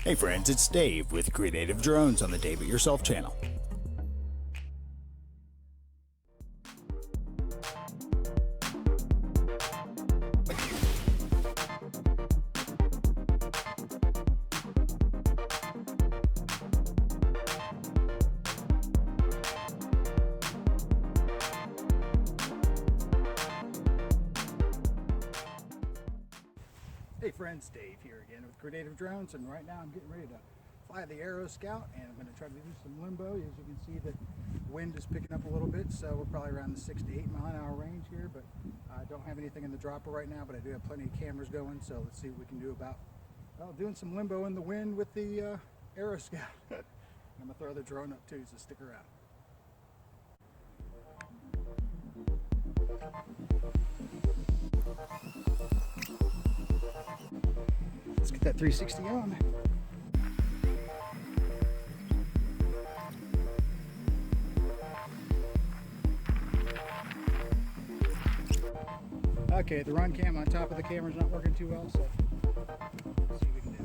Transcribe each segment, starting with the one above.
Hey friends, it's Dave with Creative Drones on the Dave It Yourself channel. Hey friends, Dave here again with Creative Drones, and right now I'm getting ready to fly the AeroScout, and I'm going to try to do some limbo. As you can see, the wind is picking up a little bit, so we're probably around the 6 to 8 mile an hour range here, but I don't have anything in the dropper right now, but I do have plenty of cameras going, so let's see what we can do about doing some limbo in the wind with the AeroScout. I'm going to throw the drone up too, so stick around. Let's get that 360 on. Okay, the run cam on top of the camera is not working too well, so let's see what we can do.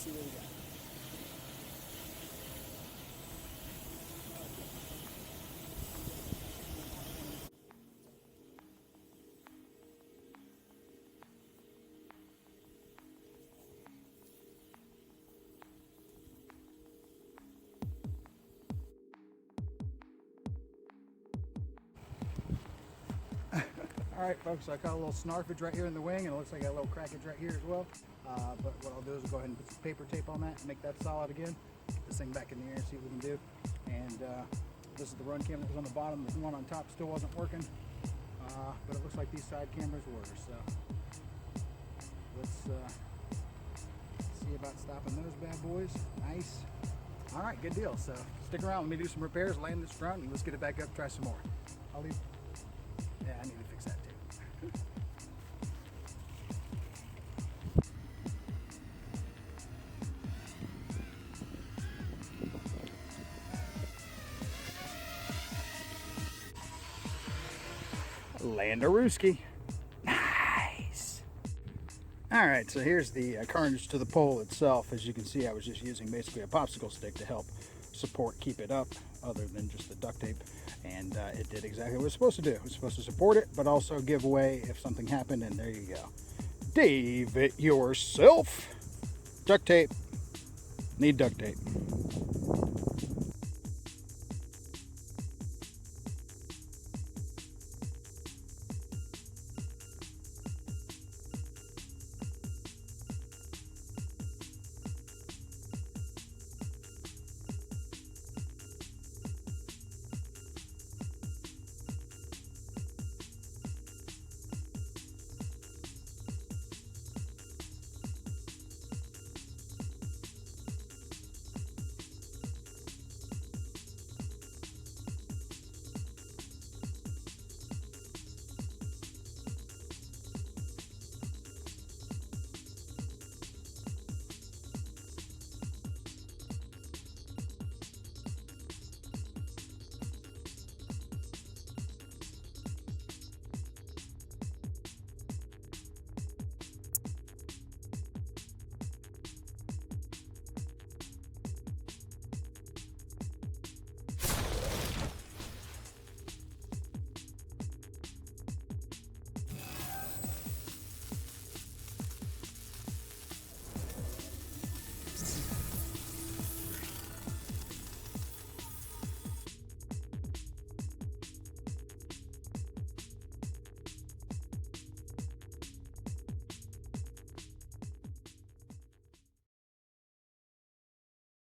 see what we got. All right, folks, so I got a little snarfage right here in the wing, and it looks like I got a little crackage right here as well. But what I'll do is go ahead and put some paper tape on that and make that solid again. Get this thing back in the air and see what we can do. And this is the run cam that was on the bottom. The one on top still wasn't working, but it looks like these side cameras were. So let's see about stopping those bad boys. Nice. All right, good deal. So stick around. Let me do some repairs, land this front, and let's get it back up, try some more. I'll leave. Yeah, I need to fix that too. Landarooski. Nice. All right, so here's the carnage to the pole itself. As you can see, I was just using basically a popsicle stick to help support, keep it up, other than just the duct tape. And it did exactly what it was supposed to do. It was supposed to support it, but also give way if something happened, and there you go. Dave it yourself. Duct tape. Need duct tape.